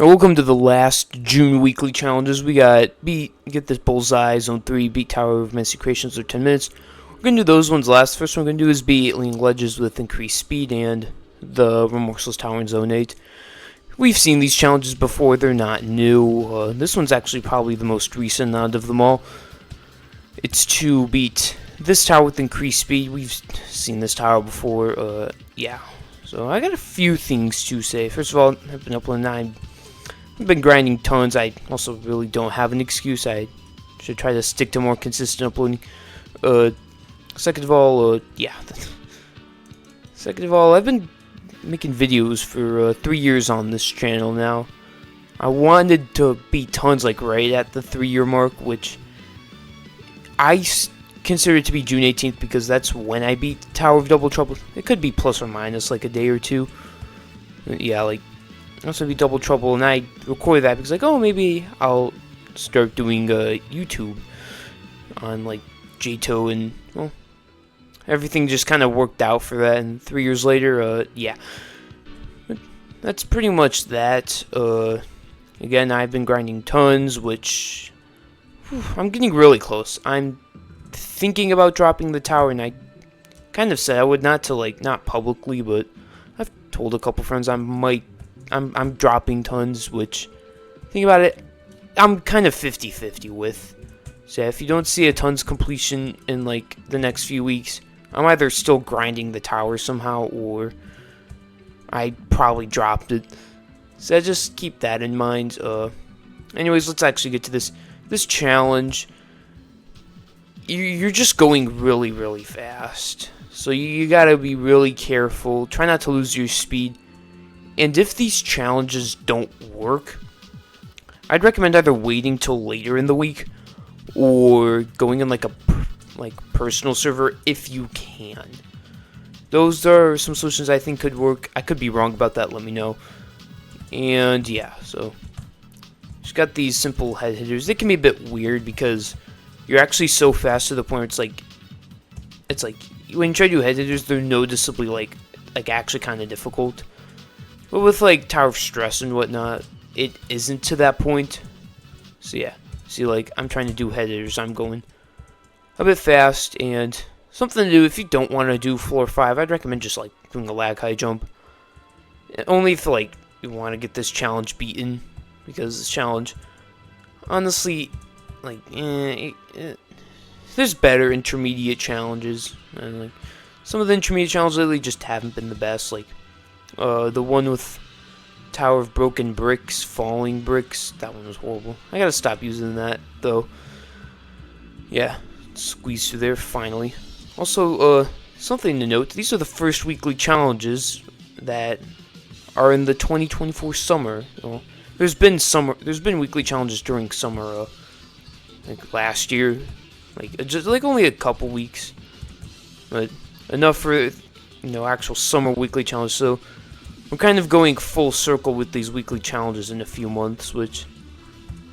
Welcome to the last June weekly challenges. We got get this bullseye, zone 3, beat tower of messy creations for 10 minutes. We're going to do those ones last. First one we're going to do is beat leaning ledges with increased speed and the remorseless tower in zone 8. We've seen these challenges before, they're not new. This one's actually probably the most recent out of them all. It's to beat this tower with increased speed. We've seen this tower before, yeah. So I got a few things to say. First of all, I've been uploading 9. I've been grinding tons. I also really don't have an excuse. I should try to stick to more consistent uploading. Second of all, yeah. Second of all, I've been making videos for 3 years on this channel now. I wanted to beat tons like right at the 3-year mark, which I consider it to be June 18th because that's when I beat Tower of Double Trouble. It could be plus or minus like a day or two. Yeah, like also be Double Trouble, and I recorded that because like, oh, maybe I'll start doing YouTube on like JToH, and well, everything just kind of worked out for that. And 3 years later, yeah, that's pretty much that. Again, I've been grinding tons, which I'm getting really close. I'm thinking about dropping the tower, and I kind of said I would, not to like, not publicly, but I've told a couple friends I'm dropping tons, which, think about it, I'm kind of 50-50 with. So if you don't see a tons completion in like the next few weeks, I'm either still grinding the tower somehow, or I probably dropped it. So just keep that in mind. Anyways, let's actually get to this challenge. You're just going really, really fast, so you gotta be really careful. Try not to lose your speed. And if these challenges don't work, I'd recommend either waiting till later in the week or going in like a personal server if you can. Those are some solutions I think could work. I could be wrong about that, let me know. And yeah, so just got these simple head hitters. They can be a bit weird because you're actually so fast to the point where it's like when you try to do head hitters, they're noticeably like actually kind of difficult. But with like Tower of Stress and whatnot, it isn't to that point. So yeah, see, like I'm trying to do head hitters, I'm going a bit fast. And something to do if you don't want to do floor 5, I'd recommend just like doing a lag high jump. Only if like you want to get this challenge beaten, because this challenge, honestly, like there's better intermediate challenges, and like some of the intermediate challenges lately just haven't been the best. Like the one with Tower of Broken Bricks, Falling Bricks, that one was horrible. I gotta stop using that, though. Yeah, squeeze through there, finally. Also, something to note, these are the first weekly challenges that are in the 2024 summer. Well, there's been weekly challenges during summer, like last year, just like only a couple weeks, but enough for, actual summer weekly challenges. So we're kind of going full circle with these weekly challenges in a few months, which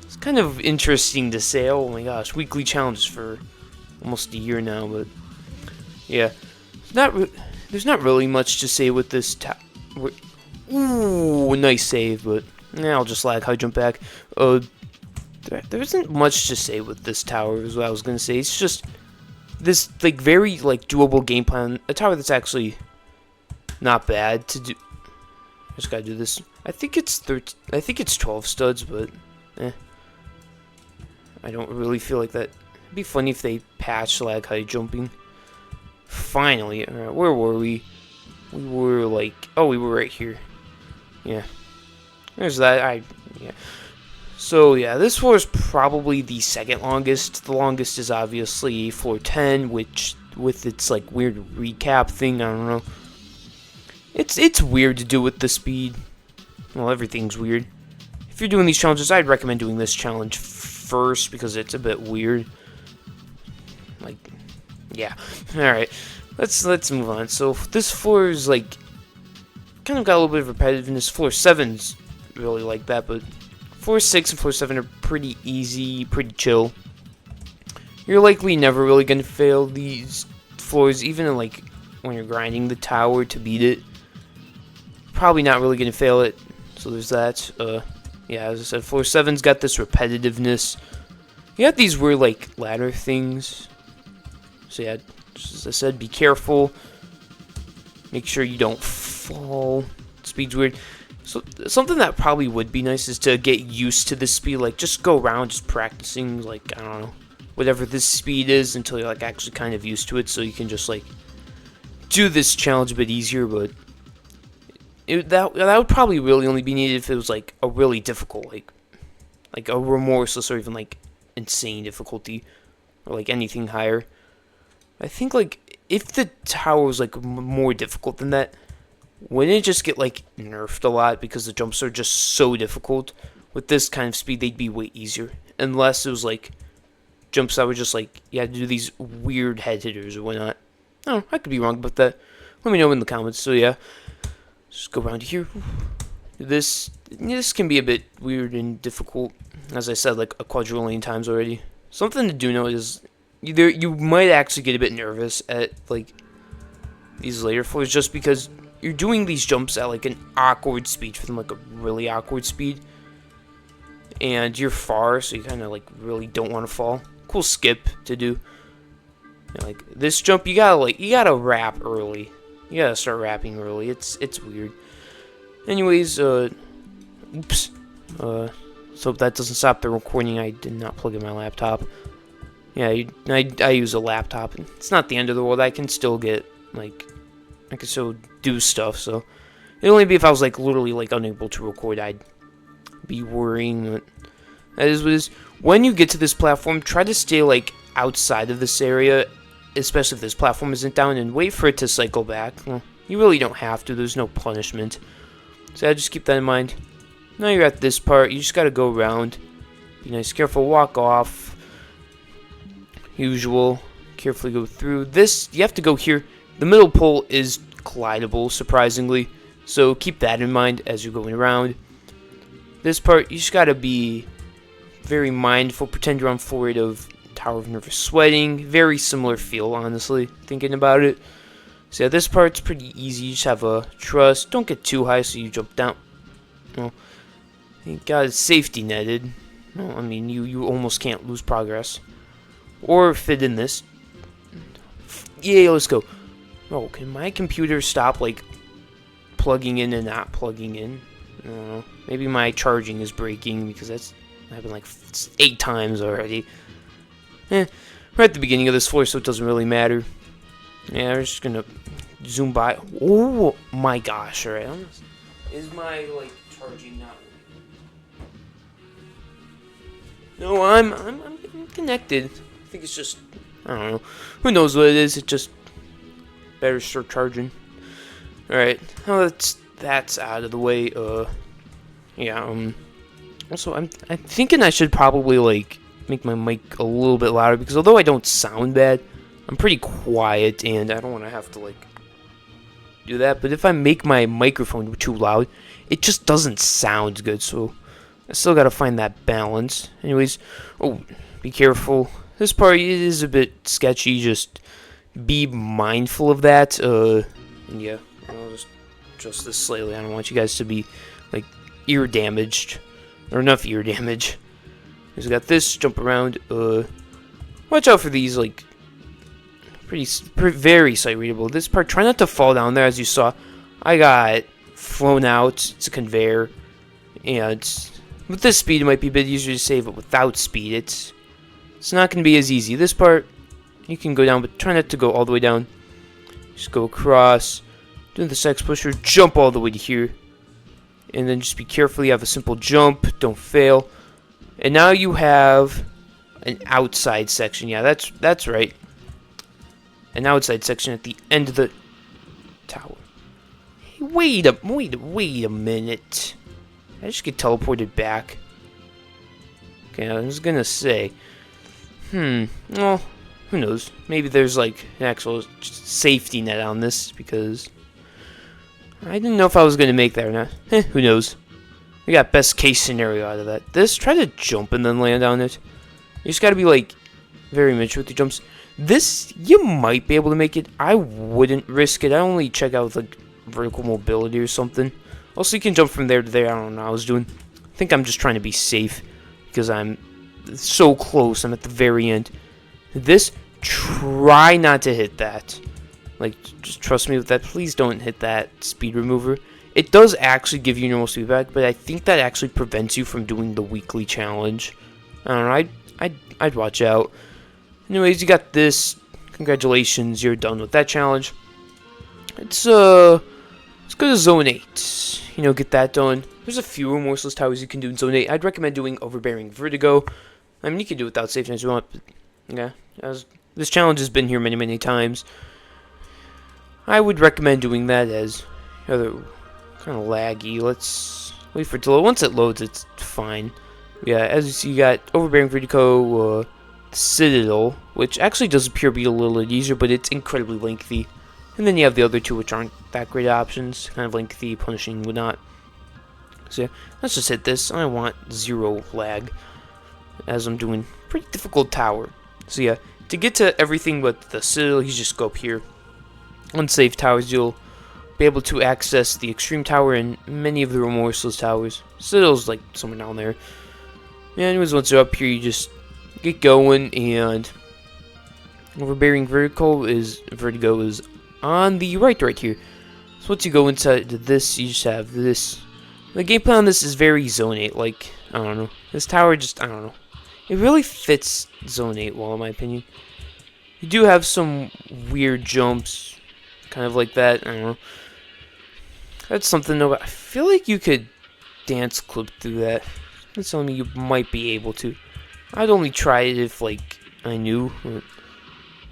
is kind of interesting to say. Oh my gosh, weekly challenges for almost a year now. But yeah, there's not really much to say with this. Ooh, nice save, but I'll just lag high jump back. There isn't much to say with this tower, is what I was gonna say. It's just this like very like doable game plan. A tower that's actually not bad to do. I just gotta do this. I think it's 12 studs, but I don't really feel like that. It'd be funny if they patched lag high jumping. Finally, alright, where were we? We were like, oh, we were right here. Yeah, there's that. Yeah. So yeah, this floor is probably the second longest. The longest is obviously floor 10, which with its like weird recap thing, I don't know. It's weird to do with the speed. Well, everything's weird. If you're doing these challenges, I'd recommend doing this challenge first because it's a bit weird. Like, yeah. All right, let's move on. So this floor is like kind of got a little bit of repetitiveness. Floor 7's really like that, but floor 6 and floor 7 are pretty easy, pretty chill. You're likely never really gonna fail these floors, even like when you're grinding the tower to beat it. Probably not really gonna fail it. So there's that. yeah, as I said, floor 7's got this repetitiveness. You got these weird, like, ladder things. So yeah, just as I said, be careful. Make sure you don't fall. Speed's weird. So something that probably would be nice is to get used to this speed. Like, just go around just practicing, like, I don't know, whatever this speed is until you're, like, actually kind of used to it. So you can just, like, do this challenge a bit easier. But that would probably really only be needed if it was, like, a really difficult, like a remorseless or even, like, insane difficulty. Or, like, anything higher. I think, like, if the tower was, like, more difficult than that, wouldn't it just get, like, nerfed a lot because the jumps are just so difficult? With this kind of speed, they'd be way easier. Unless it was, like, jumps that were just, like, you had to do these weird head hitters or whatnot. Oh, I could be wrong about that. Let me know in the comments. So, yeah. Just go around here. This can be a bit weird and difficult. As I said, like, a quadrillion times already. Something to do know is you might actually get a bit nervous at, like, these later floors just because you're doing these jumps at, like, an awkward speed for them, like, a really awkward speed. And you're far, so you kind of, like, really don't want to fall. Cool skip to do. You know, like, this jump, you gotta wrap early. You gotta start wrapping early. It's weird. Anyways, oops. Let's hope that doesn't stop the recording. I did not plug in my laptop. Yeah, I use a laptop, and it's not the end of the world. I can still get, like, I can still do stuff, so it'd only be if I was, like, literally, like, unable to record, I'd be worrying. But that is what it is. When you get to this platform, try to stay, like, outside of this area, especially if this platform isn't down, and wait for it to cycle back. Well, you really don't have to. There's no punishment. So I just keep that in mind. Now you're at this part. You just gotta go around. Be nice, careful, walk off. Usual. Carefully go through. This, you have to go here. The middle pole is collidable, surprisingly, so keep that in mind as you're going around. This part, you just gotta be very mindful. Pretend you're on floor 8 of Tower of Nervous Sweating. Very similar feel, honestly, thinking about it. So yeah, this part's pretty easy. You just have a trust. Don't get too high so you jump down. Well, you got it safety netted. No, I mean, you almost can't lose progress. Or fit in this. Yeah, let's go. Oh, can my computer stop, like, plugging in and not plugging in? I don't know. Maybe my charging is breaking because that's happened like 8 times already. We're at the beginning of this floor, so it doesn't really matter. Yeah, we're just gonna zoom by. Oh my gosh! All right, is my, like, charging not? No, I'm connected. I think it's just, I don't know. Who knows what it is? It just better start charging. Alright, now that's out of the way. Yeah, also, I'm thinking I should probably, like, make my mic a little bit louder, because although I don't sound bad, I'm pretty quiet, and I don't want to have to, like, do that. But if I make my microphone too loud, it just doesn't sound good, so I still gotta find that balance. Anyways, oh, be careful. This part is a bit sketchy, just be mindful of that. And yeah, I'll just adjust this slightly. I don't want you guys to be, like, ear damaged, or enough ear damage. So we got this, jump around. Watch out for these, like, very sight readable. This part, try not to fall down there. As you saw, I got flown out. It's a conveyor, and with this speed, it might be a bit easier to save, but without speed, it's not going to be as easy. This part, you can go down, but try not to go all the way down. Just go across, do the sex pusher, jump all the way to here, and then just be careful. You have a simple jump, don't fail. And now you have an outside section. Yeah, that's right. An outside section at the end of the tower. Hey, wait a minute. I just get teleported back. Okay, I was gonna say, well, who knows? Maybe there's, like, an actual safety net on this, because I didn't know if I was gonna make that or not. Who knows? We got best case scenario out of that. This, try to jump and then land on it. You just gotta be, like, very mature with the jumps. This, you might be able to make it. I wouldn't risk it. I only check out with, like, vertical mobility or something. Also, you can jump from there to there. I don't know what I was doing. think I'm just trying to be safe because I'm so close. I'm at the very end. This, try not to hit that. Like, just trust me with that. Please don't hit that speed remover. It does actually give you normal speed back, but I think that actually prevents you from doing the weekly challenge. I don't know. I'd watch out. Anyways, you got this. Congratulations, you're done with that challenge. Let's go to Zone 8. You know, get that done. There's a few remorseless towers you can do in Zone 8. I'd recommend doing Overbearing Vertigo. I mean, you can do it without safety as you want, but yeah. This challenge has been here many, many times. I would recommend doing that as other kind of laggy. Let's wait for it to load. Once it loads, it's fine. Yeah, as you see, you got Overbearing Vertigo, Citadel, which actually does appear to be a little bit easier, but it's incredibly lengthy. And then you have the other two, which aren't that great options. Kind of lengthy, punishing, whatnot. So yeah, let's just hit this. I want 0 lag, as I'm doing pretty difficult tower. So yeah, to get to everything but the Citadel, you just go up here. Unsafe towers, you'll be able to access the Extreme Tower and many of the Remorseless Towers. Citadel's like somewhere down there. Yeah, anyways, once you're up here, you just get going, and Overbearing Vertigo is on the right here. So once you go inside this, you just have this. The gameplay on this is very Zone 8, like, I don't know. This tower just, I don't know. It really fits Zone 8 well, in my opinion. You do have some weird jumps, kind of like that, I don't know. That's something though, I feel like you could dance clip through that. That's telling me you might be able to. I'd only try it if, like, I knew.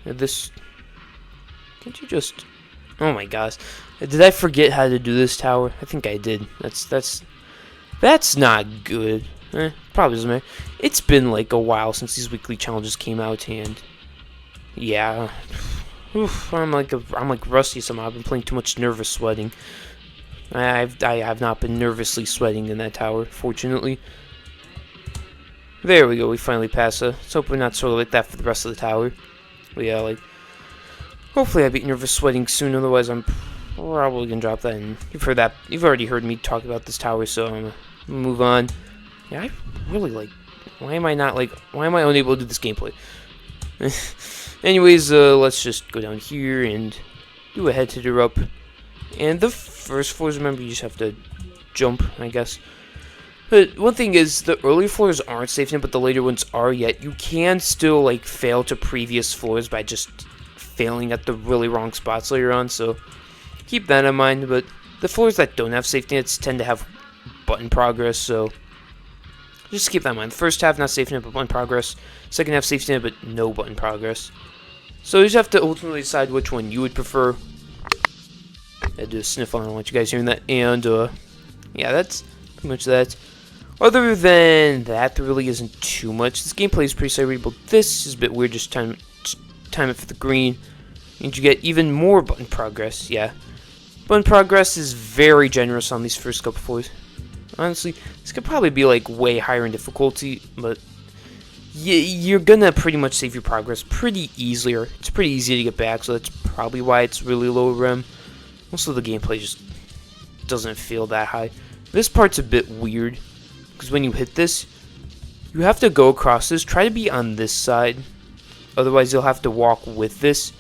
This... Can't you just... Oh my gosh. Did I forget how to do this tower? I think I did. That's not good. Probably doesn't matter. It's been, like, a while since these weekly challenges came out, and... Yeah. Oof, I'm like rusty somehow. I've been playing too much nervous sweating. I have not been nervously sweating in that tower, fortunately. There we go, we finally passed it. Let's hope we're not sort of like that for the rest of the tower. But yeah, like, hopefully I beat nervous sweating soon, otherwise I'm probably gonna drop that. And you've heard that, you've already heard me talk about this tower, so I'm gonna move on. Yeah, I really like, why am I unable to do this gameplay? Anyways, let's just go down here and do a head hitter up. And the first floors, remember, you just have to jump, I guess. But one thing is, the early floors aren't safe yet, but the later ones are yet. You can still, like, fail to previous floors by just failing at the really wrong spots later on, so keep that in mind. But the floors that don't have safety nets tend to have button progress, so just keep that in mind. The first half, not safety net, but button progress. Second half, safety net, but no button progress. So you just have to ultimately decide which one you would prefer. I had to sniff on, I don't want you guys hearing that. And, yeah, that's pretty much that. Other than that, there really isn't too much. This gameplay is pretty cerebral. This is a bit weird, just time it for the green. And you get even more button progress, yeah. Button progress is very generous on these first couple floors. Honestly, this could probably be, like, way higher in difficulty, but you're gonna pretty much save your progress pretty easily, or it's pretty easy to get back, so that's probably why it's really low rem. Also, the gameplay just doesn't feel that high. This part's a bit weird, because when you hit this, you have to go across this. Try to be on this side, otherwise you'll have to walk with this.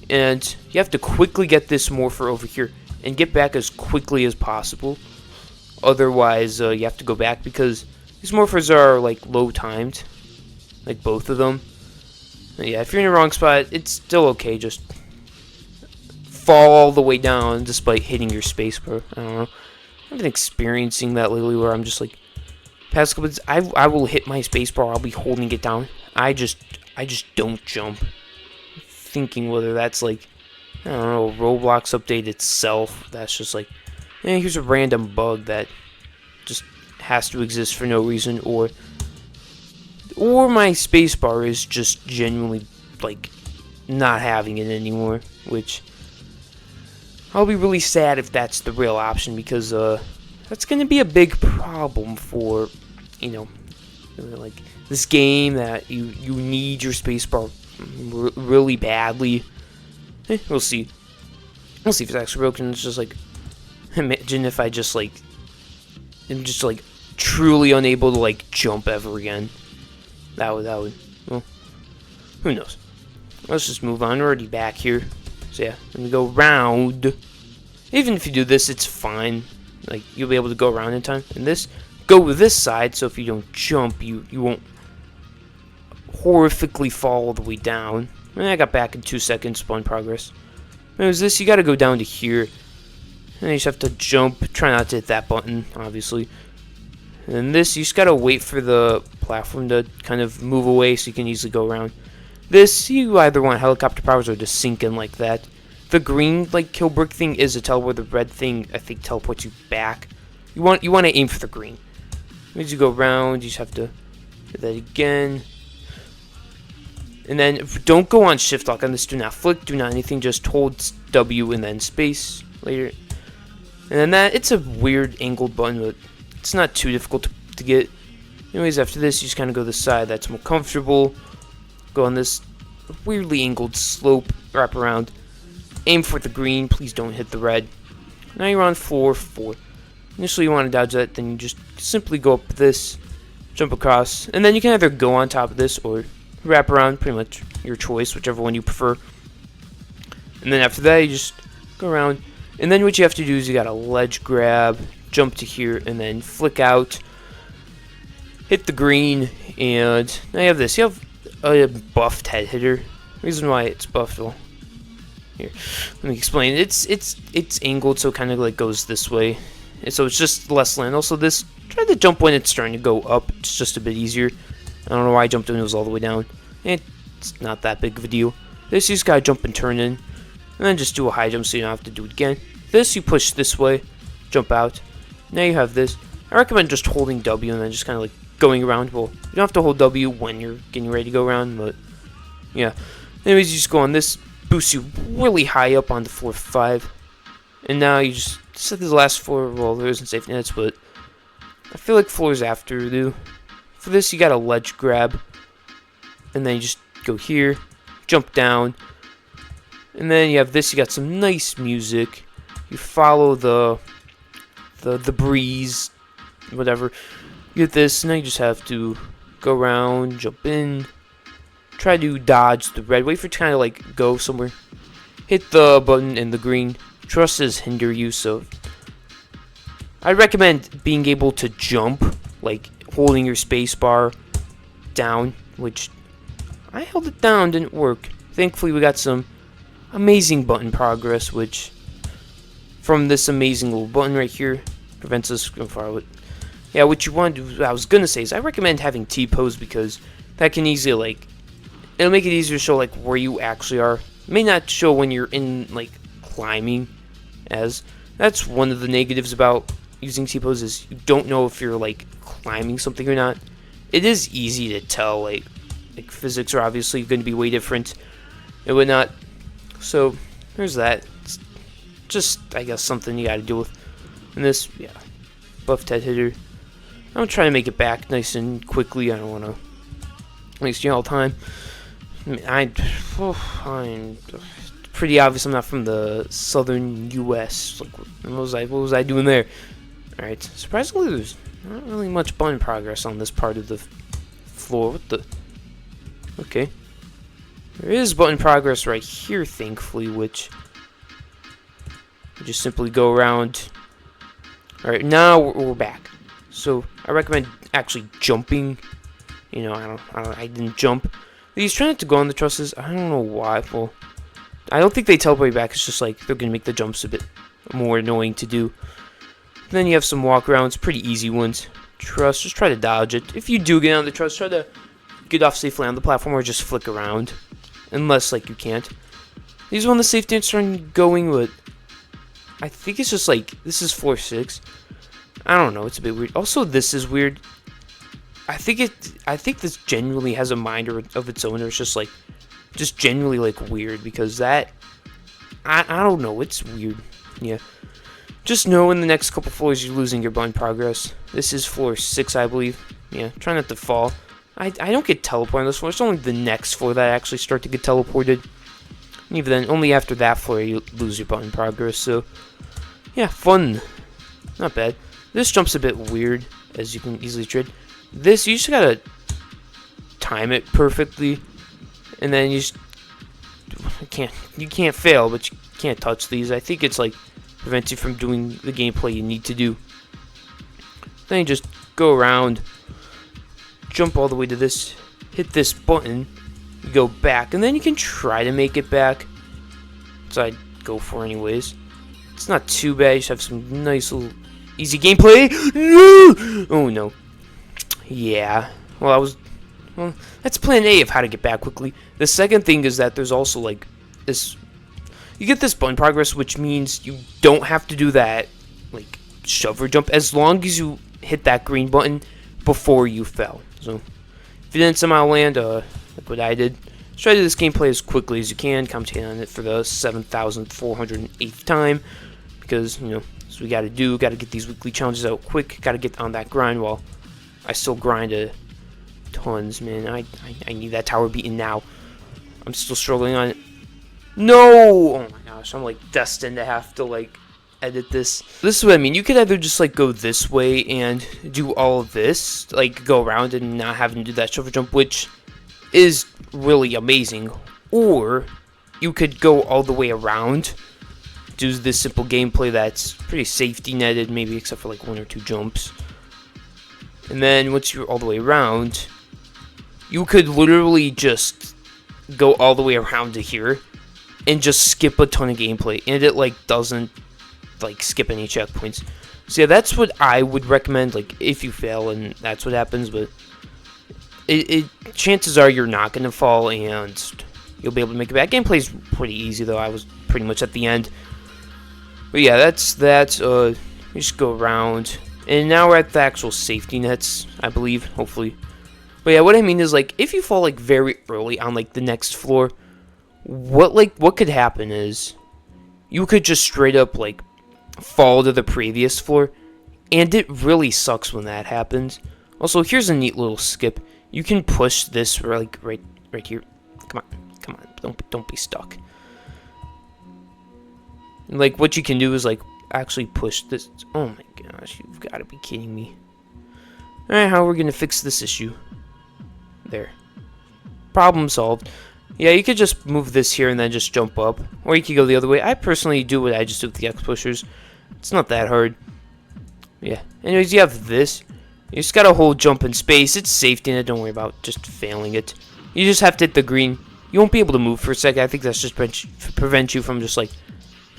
And you have to quickly get this morpher over here, and get back as quickly as possible. Otherwise, you have to go back, because these morphers are, like, low timed. Like, both of them. Yeah, if you're in the wrong spot, it's still okay, just fall all the way down despite hitting your spacebar. I don't know. I've been experiencing that lately where I'm just like, past couple days, I will hit my spacebar, I'll be holding it down. I just don't jump. Thinking whether that's like, I don't know, Roblox update itself. That's just like, here's a random bug that just has to exist for no reason, or my spacebar is just genuinely like not having it anymore, which I'll be really sad if that's the real option, because that's going to be a big problem for, you know, like this game that you need your spacebar really badly. We'll see. We'll see if it's actually broken. It's just like, imagine if I just like, am just like truly unable to like jump ever again. That would, well, who knows? Let's just move on. We're already back here. So yeah, let me go round. Even if you do this, it's fine. Like, you'll be able to go around in time. And this, go with this side, so if you don't jump, you won't horrifically fall all the way down. And I got back in 2 seconds, spawn progress. There's this, you gotta go down to here. And you just have to jump. Try not to hit that button, obviously. And then this, you just gotta wait for the platform to kind of move away so you can easily go around. This, you either want helicopter powers or just sink in like that. The green, like, kill brick thing is a teleport. The red thing, I think, teleports you back. You want to aim for the green. As you go around, you just have to hit that again. And then, don't go on shift lock on this. Do not flick, do not anything. Just hold W and then space later. And then that, it's a weird angled button, but it's not too difficult to get. Anyways, after this, you just kind of go this side. That's more comfortable. Go on this weirdly angled slope, wrap around. Aim for the green, please don't hit the red. Now you're on floor 4. Initially you want to dodge that, then you just simply go up this, jump across, and then you can either go on top of this or wrap around, pretty much your choice, whichever one you prefer. And then after that you just go around, and then what you have to do is you got a ledge grab, jump to here, and then flick out, hit the green, and now you have this. You have a buffed head hitter. Reason why it's buffed, well, here, let me explain. It's angled, so it kind of like goes this way, and so it's just less land. Also, this, try to jump when it's starting to go up. It's just a bit easier. I don't know why I jumped when it was all the way down. It's not that big of a deal. This, you just gotta jump and turn in, and then just do a high jump so you don't have to do it again. This, you push this way, jump out. Now you have this. I recommend just holding W and then just kind of like going around. Well, you don't have to hold W when you're getting ready to go around, but yeah. Anyways, you just go on this. Boosts you really high up on the floor 5, and now you just set the last floor. Well, there isn't safety nets, but I feel like floors after do. For this, you got a ledge grab, and then you just go here, jump down, and then you have this. You got some nice music. You follow the breeze, whatever. You get this. Now you just have to go around, jump in. Try to dodge the red. Wait for it to kind of like go somewhere. Hit the button in the green. Trusses hinder you, so I recommend being able to jump, like holding your space bar down, which I held it down, didn't work. Thankfully, we got some amazing button progress, which from this amazing little button right here prevents us from far. Yeah, what you want to do, I was gonna say, is I recommend having T-pose because that can easily like. It'll make it easier to show like where you actually are. It may not show when you're in like climbing, as that's one of the negatives about using T-pose is you don't know if you're like climbing something or not. It is easy to tell, like physics are obviously going to be way different and whatnot. So there's that. It's just I guess something you got to deal with. And this, yeah, buffed head hitter. I'm trying to make it back nice and quickly. I don't want to waste all the time. I'm pretty obvious I'm not from the southern U.S. Like, what was I doing there? Alright, surprisingly, there's not really much button progress on this part of the floor. What the? Okay. There is button progress right here, thankfully, which you just simply go around. Alright, now we're back. So, I recommend actually jumping. You know, I didn't jump. He's trying not to go on the trusses. I don't know why. Well, I don't think they teleport you back. It's just like they're going to make the jumps a bit more annoying to do. And then you have some walk arounds, pretty easy ones. Truss, just try to dodge it. If you do get on the truss, try to get off safely on the platform or just flick around. Unless, like, you can't. These are when the safety nets are going, but I think it's just like, this is floor 6. I don't know, it's a bit weird. Also, this is weird. I think this genuinely has a mind of its own, or it's just like, just genuinely like weird, because that, I don't know, it's weird. Yeah. Just know in the next couple floors you're losing your button progress. This is floor 6, I believe. Yeah, try not to fall. I don't get teleported on this floor. It's only the next floor that I actually start to get teleported. And even then, only after that floor you lose your button progress, so yeah, fun. Not bad. This jump's a bit weird. as you can easily trade. This, you just gotta time it perfectly, and then you can't fail, but you can't touch these. I think it's like prevents you from doing the gameplay you need to do. Then you just go around, jump all the way to this, hit this button, you go back, and then you can try to make it back. So I'd go for anyways. It's not too bad. You just have some nice little easy gameplay. No! Oh no. Yeah. Well, that's plan A of how to get back quickly. The second thing is that there's also like this. You get this button progress, which means you don't have to do that like shove or jump as long as you hit that green button before you fell. So if you didn't somehow land, like what I did, just try to do this gameplay as quickly as you can. Commentate on it for the 7,408th time, because you know that's what we gotta do. Gotta get these weekly challenges out quick. Gotta get on that grind while I still grind tons, man. I need that tower beaten now. I'm still struggling on it. No! Oh my gosh, I'm like destined to have to like edit this. This is what I mean. You could either just like go this way and do all of this, like go around and not having to do that shovel jump, which is really amazing, or you could go all the way around, do this simple gameplay that's pretty safety netted, maybe except for like 1 or 2 jumps. And then once you're all the way around, you could literally just go all the way around to here and just skip a ton of gameplay, and it like doesn't like skip any checkpoints. So yeah, that's what I would recommend, like if you fail and that's what happens. But chances are you're not gonna fall and you'll be able to make it back. Gameplay's pretty easy though. I was pretty much at the end. But yeah, that's that. You just go around, and now we're at the actual safety nets, I believe, hopefully. But yeah, what I mean is like if you fall like very early on like the next floor, what could happen is you could just straight up like fall to the previous floor, and it really sucks when that happens. Also, here's a neat little skip. You can push this like right here. Come on, don't be stuck. And, like what you can do is like actually push this. Oh my gosh, you've got to be kidding me. All right, how are we gonna fix this issue? There. Problem solved. Yeah, you could just move this here and then just jump up, or you could go the other way. I personally do what I just do with the X pushers. It's not that hard. Yeah. Anyways, you have this. You just gotta hold jump in space. It's safety net. Don't worry about just failing it. You just have to hit the green. You won't be able to move for a second. I think that's just prevent you from just like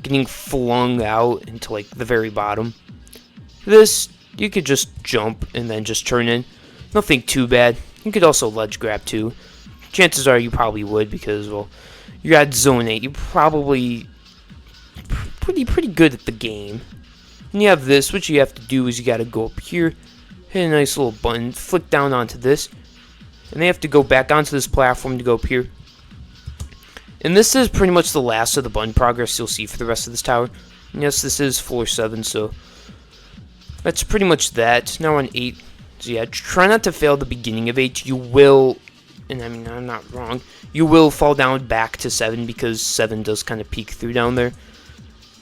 getting flung out into like the very bottom. This, you could just jump and then just turn in. Nothing too bad. You could also ledge grab too. Chances are you probably would, because well, you're at zone 8. You're probably pretty good at the game. And you have this. What you have to do is you gotta go up here, hit a nice little button, flick down onto this, and they have to go back onto this platform to go up here. And this is pretty much the last of the button progress you'll see for the rest of this tower. And yes, this is floor 7, so that's pretty much that. Now we're on 8. So yeah, try not to fail the beginning of 8. You will, and I mean, I'm not wrong, you will fall down back to 7, because 7 does kind of peek through down there.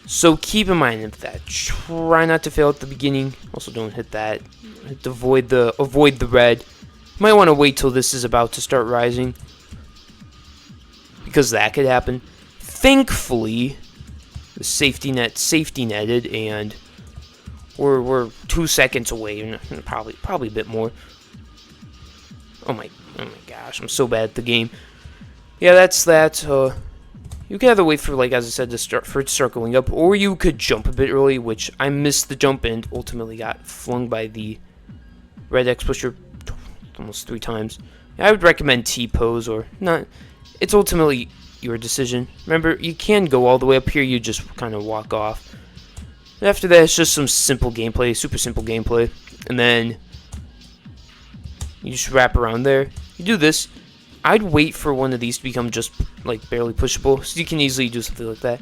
So keep in mind of that. Try not to fail at the beginning. Also, don't hit that. Avoid the red. You might want to wait till this is about to start rising, because that could happen. Thankfully, the safety netted, and we're 2 seconds away, probably a bit more. Oh my gosh, I'm so bad at the game. Yeah, that's that. You could either wait for, like, as I said, for it to start going up, or you could jump a bit early, which I missed the jump and ultimately got flung by the red X pusher almost 3 times. I would recommend T-pose or not. It's ultimately your decision. Remember, you can go all the way up here. You just kind of walk off. After that, it's just some simple gameplay, super simple gameplay, and then you just wrap around there. You do this. I'd wait for one of these to become just like barely pushable, so you can easily do something like that.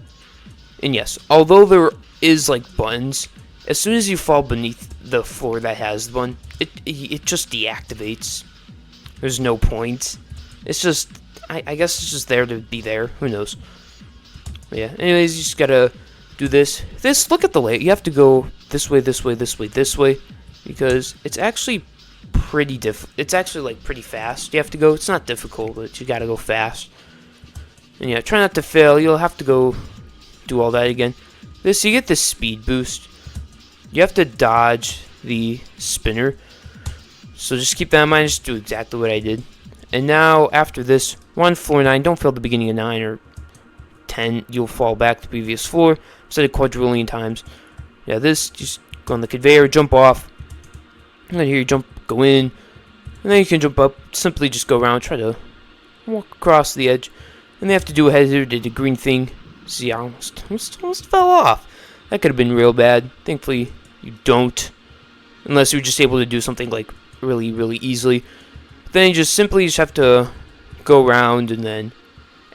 And yes, although there is like buttons, as soon as you fall beneath the floor that has the button, it just deactivates. There's no point. It's just, I guess it's just there to be there. Who knows? But yeah. Anyways, you just gotta do this. Look at the layout. You have to go this way, this way, this way, this way. because it's actually it's actually like pretty fast. You have to go. It's not difficult, but you gotta go fast. And yeah, try not to fail. You'll have to go do all that again. You get this speed boost. You have to dodge the spinner. So just keep that in mind. Just do exactly what I did. And now after this, we're on floor 9. Don't fail the beginning of 9 or 10. You'll fall back to the previous floor. Said it quadrillion times. Yeah, this, just go on the conveyor, jump off. And then here you jump, go in. And then you can jump up. Simply just go around, try to walk across the edge. And they have to do a head hitter, did the green thing. See, I almost fell off. That could have been real bad. Thankfully, you don't. Unless you're just able to do something like really, really easily. Then you just simply have to go around, and then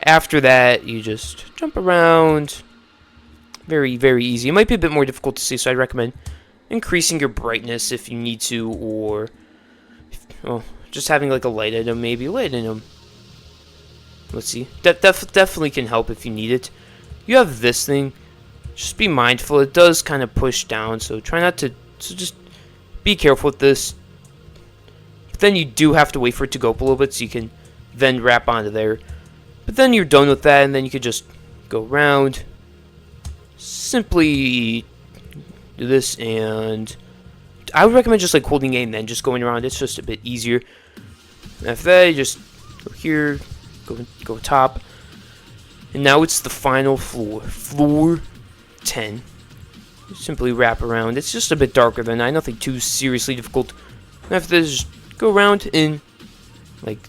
after that, you just jump around. Very, very easy. It might be a bit more difficult to see, so I'd recommend increasing your brightness if you need to, or just having like a light item, maybe. Light item. Let's see. That definitely can help if you need it. You have this thing. Just be mindful. It does kind of push down, so try not to. So just be careful with this. But then you do have to wait for it to go up a little bit, so you can then wrap onto there. But then you're done with that, and then you can just go around. Simply do this, and I would recommend just like holding A and then just going around. It's just a bit easier. After that, you just go here, go top, and now it's the final floor, floor 10. You simply wrap around. It's just a bit darker than 9, nothing too seriously difficult. And after this, just go around in like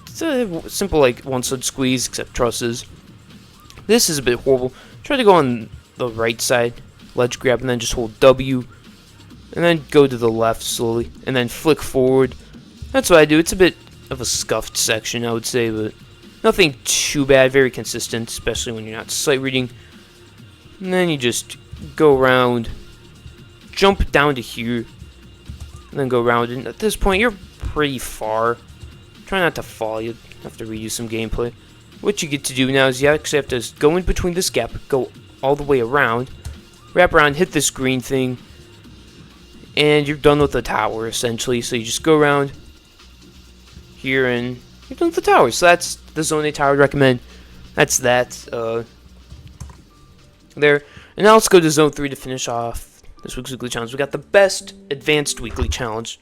it's a simple like one side squeeze, except trusses. This is a bit horrible. Try to go on the right side, ledge grab, and then just hold W, and then go to the left slowly, and then flick forward. That's what I do. It's a bit of a scuffed section, I would say, but nothing too bad. Very consistent, especially when you're not sight reading. And then you just go around, jump down to here, and then go around. And at this point, you're pretty far. Try not to fall. You have to redo some gameplay. What you get to do now is you actually have to go in between this gap, go all the way around, wrap around, hit this green thing, and you're done with the tower, essentially. So you just go around here, and you're done with the tower. So that's the Zone 8 tower I'd recommend. That's that. There. And now let's go to Zone 3 to finish off this week's weekly challenge. We got the best advanced weekly challenge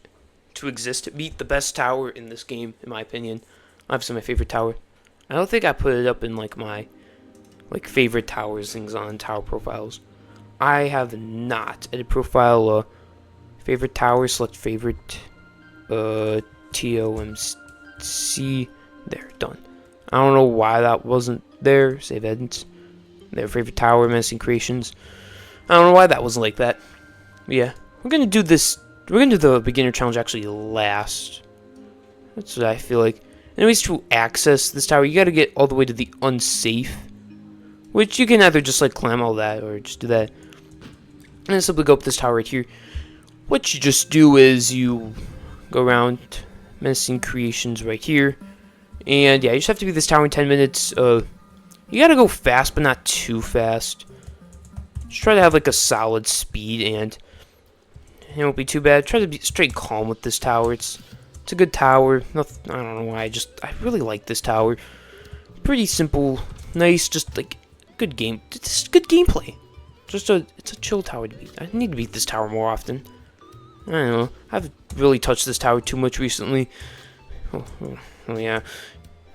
to exist. Beat the best tower in this game, in my opinion. Obviously my favorite tower. I don't think I put it up in like my favorite towers things on tower profiles. I have not. Edit profile, favorite tower, select favorite, TOMC. There, done. I don't know why that wasn't there. Save edits. Their favorite tower, menacing creations. I don't know why that wasn't like that. But yeah, we're gonna do this. We're gonna do the beginner challenge actually last. That's what I feel like. Anyways, to access this tower, you gotta get all the way to the unsafe, which you can either just like climb all that or just do that. And then simply go up this tower right here. What you just do is you go around menacing creations right here, and yeah, you just have to beat this tower in 10 minutes. You gotta go fast, but not too fast. Just try to have like a solid speed, and it won't be too bad. Try to be straight calm with this tower. It's a good tower. Nothing, I don't know why. I really like this tower. Pretty simple, nice, just like good game. It's good gameplay. It's a chill tower to beat. I need to beat this tower more often. I don't know. I haven't really touched this tower too much recently. Oh yeah.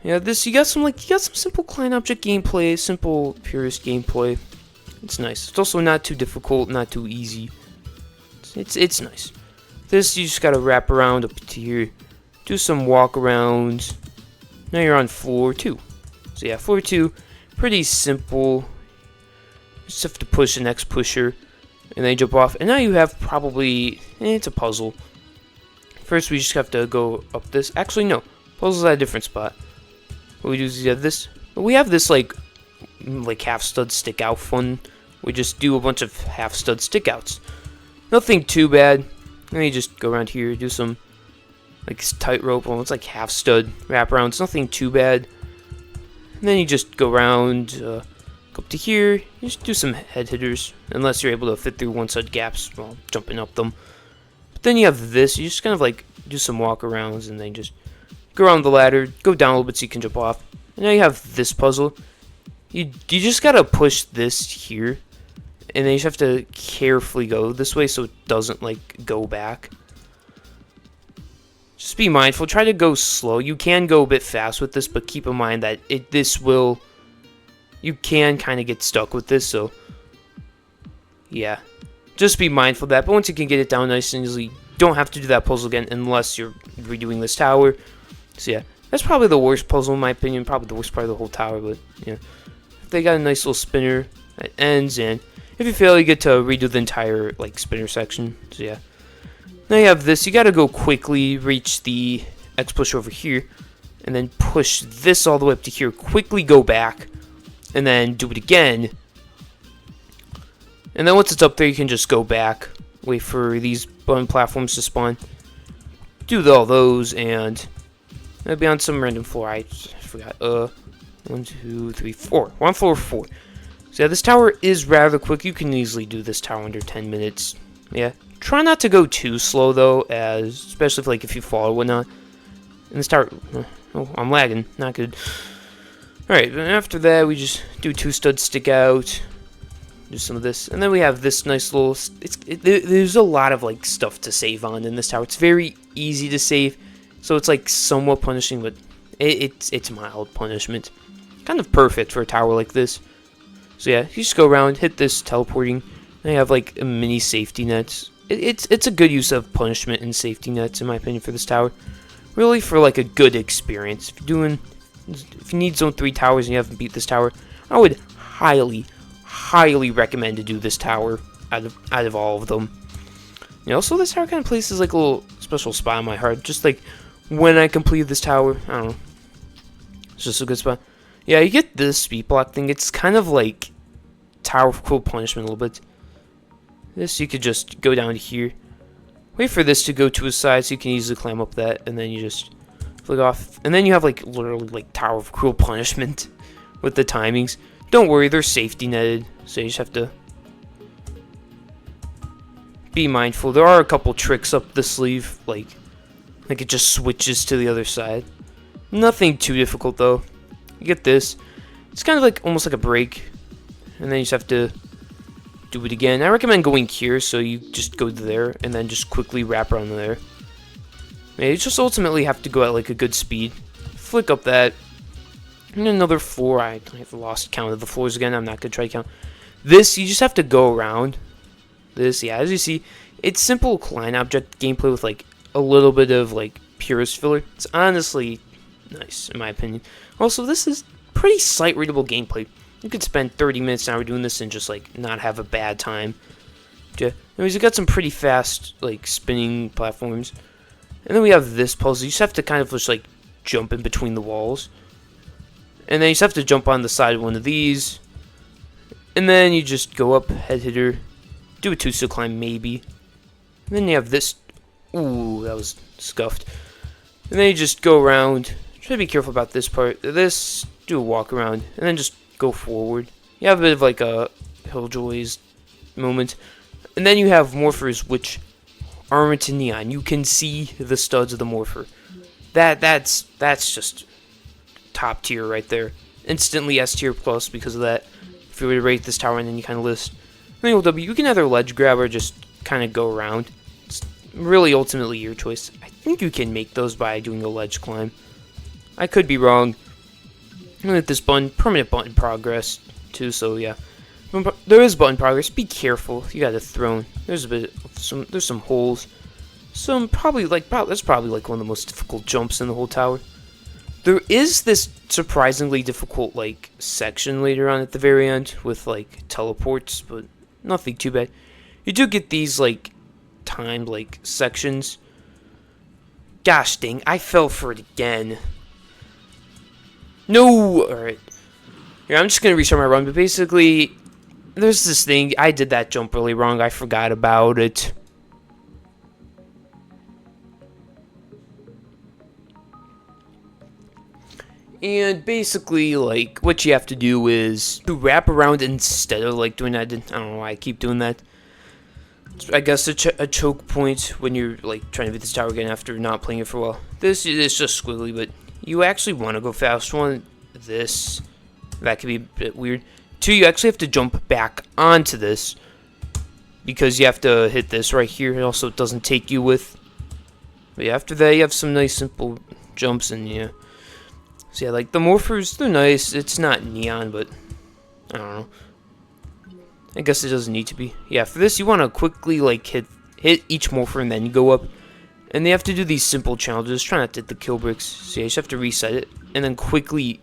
Yeah, you got some simple client object gameplay, simple purist gameplay. It's nice. It's also not too difficult, not too easy. It's nice. This you just gotta wrap around up to here, do some walk arounds. Now you're on floor 2. So yeah, floor 2, pretty simple. Just have to push the next pusher, and then you jump off. And now you have probably it's a puzzle. First we just have to go up this. Actually no, puzzle's at a different spot. What we do is we have this. Like half stud stick out fun. We just do a bunch of half stud stick outs. Nothing too bad. And you just go around here, do some like tightrope. Well, it's like half stud wrap around. It's nothing too bad. And then you just go around, go up to here. You just do some head hitters, unless you're able to fit through one side gaps while jumping up them. But then you have this. You just kind of like do some walk arounds and then just go around the ladder, go down a little bit so you can jump off. And now you have this puzzle. You just gotta push this here, and then you just have to carefully go this way so it doesn't like go back. Just be mindful. Try to go slow. You can go a bit fast with this, but keep in mind that you can kind of get stuck with this. So yeah, just be mindful of that. But once you can get it down nice and easily, you don't have to do that puzzle again unless you're redoing this tower. So yeah, that's probably the worst puzzle in my opinion. Probably the worst part of the whole tower. But yeah, they got a nice little spinner that ends, and if you fail, you get to redo the entire like spinner section. So yeah. Now you have this. You got to go quickly, reach the X push over here, and then push this all the way up to here. Quickly go back, and then do it again. And then once it's up there, you can just go back, wait for these button platforms to spawn, do all those, and that'll be on some random floor. I forgot. 1, 2, 3, 4. We're on floor 4. So yeah, this tower is rather quick. You can easily do this tower under 10 minutes. Yeah. Try not to go too slow though, especially if you fall or whatnot. And this tower, oh, I'm lagging, not good. All right, and after that we just do 2 studs stick out, do some of this, and then we have this nice little. There's a lot of like stuff to save on in this tower. It's very easy to save, so it's like somewhat punishing, but it's mild punishment. Kind of perfect for a tower like this. So yeah, you just go around, hit this teleporting. They have like a mini safety nets. It's a good use of punishment and safety nets in my opinion for this tower. Really for like a good experience. If you need zone 3 towers and you haven't beat this tower, I would highly recommend to do this tower out of all of them. You know, so this tower kind of places like a little special spot in my heart. Just like when I completed this tower, I don't know. It's just a good spot. Yeah, you get this speed block thing. It's kind of like Tower of Cruel Punishment a little bit. This, you could just go down here. Wait for this to go to a side so you can easily climb up that. And then you just flick off. And then you have like literally like Tower of Cruel Punishment with the timings. Don't worry, they're safety netted. So you just have to be mindful. There are a couple tricks up the sleeve. Like it just switches to the other side. Nothing too difficult though. You get this. It's kind of like almost like a break. And then you just have to do it again. I recommend going here, so you just go there and then just quickly wrap around there. You just ultimately have to go at like a good speed. Flick up that. And another floor. I have lost count of the floors again. I'm not going to try to count. This, you just have to go around. This, yeah, as you see, it's simple line object gameplay with like a little bit of like purist filler. It's honestly nice, in my opinion. Also, this is pretty sight readable gameplay. You could spend 30 minutes an hour doing this and just like not have a bad time. Yeah. Anyways, you got some pretty fast like spinning platforms. And then we have this puzzle. You just have to kind of just like jump in between the walls. And then you just have to jump on the side of one of these. And then you just go up, head hitter, do a 2-stick climb maybe. And then you have this. Ooh, that was scuffed. And then you just go around. Try to be careful about this part. This, do a walk around, and then just go forward. You have a bit of like a Hilljoys moment. And then you have morphers which armor to neon. You can see the studs of the morpher. That's just top tier right there. Instantly S tier plus because of that. If you were to rate this tower and then you kind of list. Then W, you can either ledge grab or just kind of go around. It's really ultimately your choice. I think you can make those by doing a ledge climb. I could be wrong. And with this button, permanent button progress too. So yeah, there is button progress. Be careful. You got a throne. There's a bit of there's some holes. That's probably like one of the most difficult jumps in the whole tower. There is this surprisingly difficult like section later on at the very end with like teleports, but nothing too bad. You do get these like timed like sections. Gosh dang, I fell for it again. No! Alright. Here, I'm just gonna restart my run, but basically, there's this thing. I did that jump really wrong. I forgot about it. And basically, like, what you have to do is to wrap around instead of, like, doing that. I don't know why I keep doing that. I guess a choke point when you're like trying to beat this tower again after not playing it for a while. This is just squiggly, but you actually want to go fast. One, this, that could be a bit weird. Two, you actually have to jump back onto this because you have to hit this right here. And also, it doesn't take you with. But yeah, after that, you have some nice simple jumps, and yeah. So yeah, like the morphers, they're nice. It's not neon, but I don't know. I guess it doesn't need to be. Yeah, for this, you want to quickly like hit each morpher and then you go up. And they have to do these simple challenges. Try not to hit the kill bricks. So yeah, you just have to reset it. And then quickly,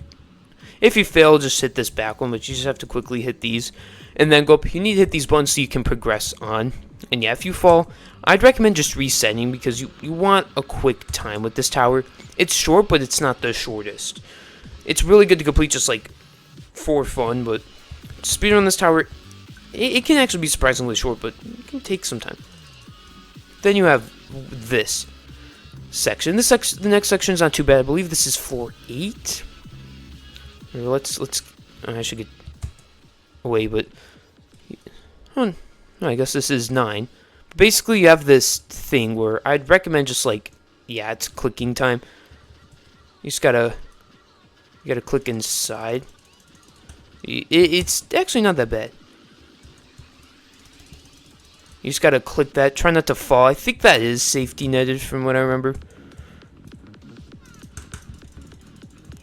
if you fail, just hit this back one. But you just have to quickly hit these. And then go up. You need to hit these buttons so you can progress on. And yeah, if you fall, I'd recommend just resetting because you want a quick time with this tower. It's short, but it's not the shortest. It's really good to complete just like for fun. But speed on this tower, it can actually be surprisingly short, but it can take some time. Then you have this section. The next section is not too bad. I believe this is floor 8. Let's. I should get away, but oh, I guess this is 9. Basically, you have this thing where I'd recommend just like, yeah, it's clicking time. You gotta click inside. It's actually not that bad. You just gotta click that. Try not to fall. I think that is safety netted from what I remember.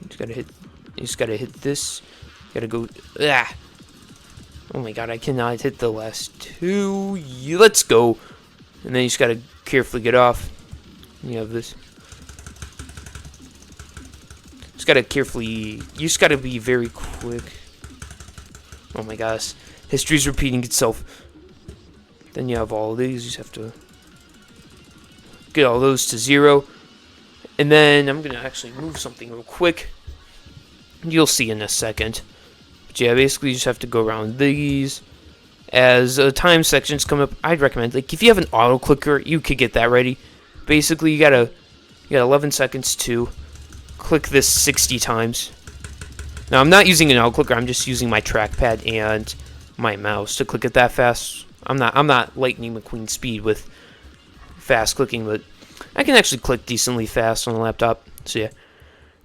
You just gotta hit this. You gotta go. Ah. Oh my god, I cannot hit the last 2. Let's go. And then you just gotta carefully get off. You have this. Just gotta carefully. You just gotta be very quick. Oh my gosh, history's repeating itself. Then you have all of these. You just have to get all those to 0. And then I'm going to actually move something real quick. You'll see in a second. But yeah, basically you just have to go around these. As time sections come up, I'd recommend, like, if you have an auto clicker, you could get that ready. Basically, you got 11 seconds to click this 60 times. Now, I'm not using an auto clicker. I'm just using my trackpad and my mouse to click it that fast. I'm not Lightning McQueen speed with fast clicking, but I can actually click decently fast on the laptop. So yeah,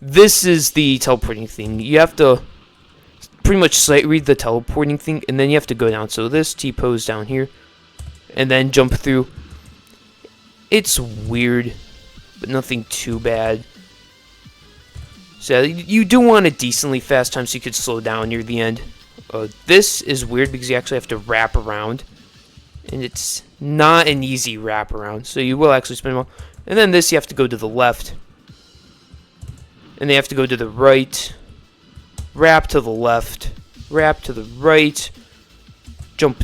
this is the teleporting thing. You have to pretty much sight read the teleporting thing, and then you have to go down. So this T-pose down here, and then jump through. It's weird, but nothing too bad. So you do want a decently fast time so you could slow down near the end. This is weird because you actually have to wrap around. And it's not an easy wraparound, so you will actually spin them all. And then this, you have to go to the left. And they have to go to the right. Wrap to the left. Wrap to the right. Jump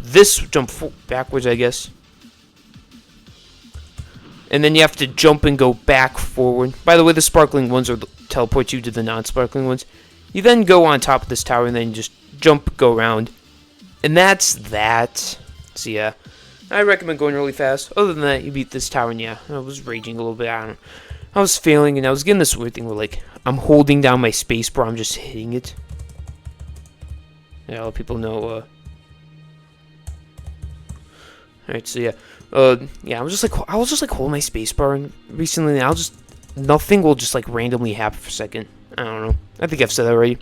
backwards, I guess. And then you have to jump and go back forward. By the way, the sparkling ones teleport you to the non-sparkling ones. You then go on top of this tower and then just jump, go around. And that's that. So yeah, I recommend going really fast. Other than that, you beat this tower, and yeah, I was raging a little bit. I don't know. I was failing, and I was getting this weird thing where, like, I'm holding down my space bar, I'm just hitting it. Yeah, I'll let people know. Alright, so yeah. Yeah, I was just like holding my space bar, and recently, and nothing will just, like, randomly happen for a second. I don't know. I think I've said that already.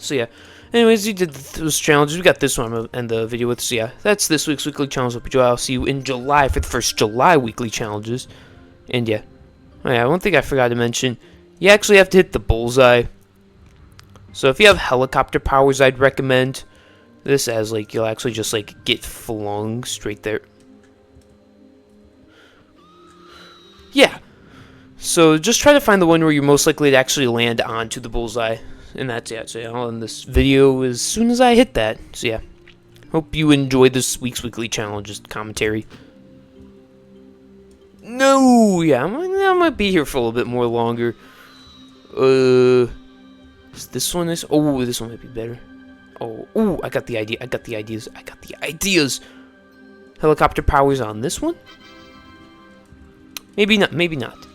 So yeah. Anyways, we did those challenges. We got this one I'm going to end the video with. So yeah, that's this week's weekly challenge. Hope you enjoy. I'll see you in July for the first July weekly challenges. And yeah. Oh yeah, one thing I forgot to mention. You actually have to hit the bullseye. So if you have helicopter powers, I'd recommend this, as like you'll actually just like get flung straight there. Yeah. So just try to find the one where you're most likely to actually land onto the bullseye. And that's it. So yeah, I'll end this video as soon as I hit that. So yeah, hope you enjoyed this week's weekly challenges commentary. No, yeah, I might be here for a little bit more longer. This one is. Oh, this one might be better. Oh, I got the idea. I got the ideas. Helicopter powers on this one? Maybe not. Maybe not.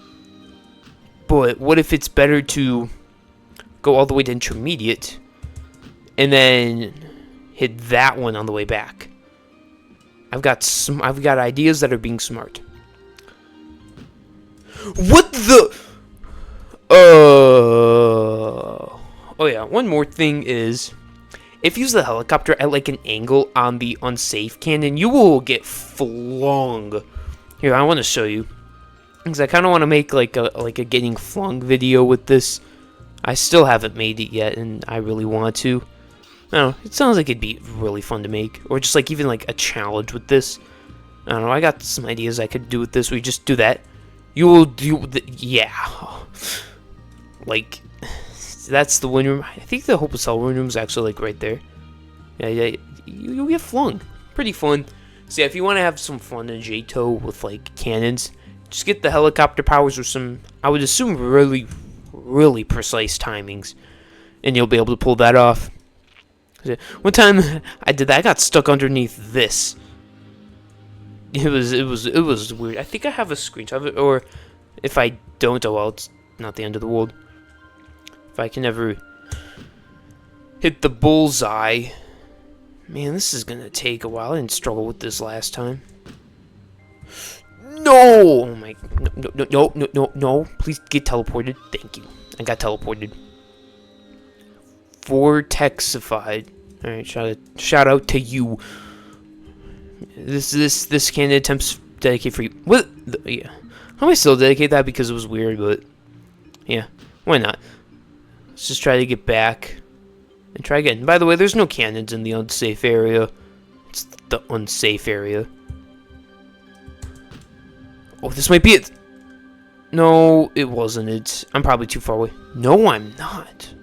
But what if it's better to go all the way to intermediate and then hit that one on the way back? I've got ideas that are being smart. What the? Oh yeah. One more thing is, if you use the helicopter at like an angle on the unsafe cannon, you will get flung. Here, I want to show you, because I kind of want to make like a getting flung video with this. I still haven't made it yet, and I really want to. I don't know. It sounds like it'd be really fun to make, or just like even like a challenge with this. I don't know. I got some ideas I could do with this. We just do that. You will do yeah. Like, that's the win room. I think the Hope Cell win room is actually like right there. Yeah. You'll get flung. Pretty fun. So yeah, if you want to have some fun in JToH with like cannons, just get the helicopter powers or some, I would assume, really precise timings, and you'll be able to pull that off. One time I did that, I got stuck underneath this. It was weird. I think I have a screenshot of it, or if I don't, oh well, it's not the end of the world. If I can ever hit the bullseye. Man, this is gonna take a while. I didn't struggle with this last time. No! Oh my, no, please get teleported. Thank you. I got teleported. Vortexified. Alright, shout out to you. This cannon attempts dedicate for you. What? Yeah. I might still dedicate that because it was weird, but yeah, why not? Let's just try to get back and try again. By the way, there's no cannons in the unsafe area. It's the unsafe area. Oh, this might be it. No, it wasn't it. I'm probably too far away. No, I'm not.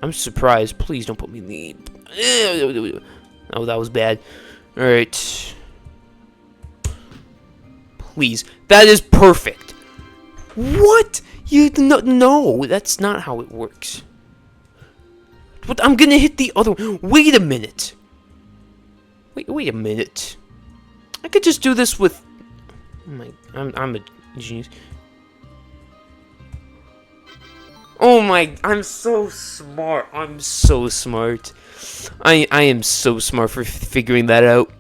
I'm surprised. Please don't put me in the... Oh, that was bad. Alright. Please. That is perfect. What? No, that's not how it works. But I'm gonna hit the other one. Wait a minute. Wait a minute. I could just do this with... Oh my... I'm a genius. Oh my... I'm so smart. I'm so smart. I am so smart for figuring that out.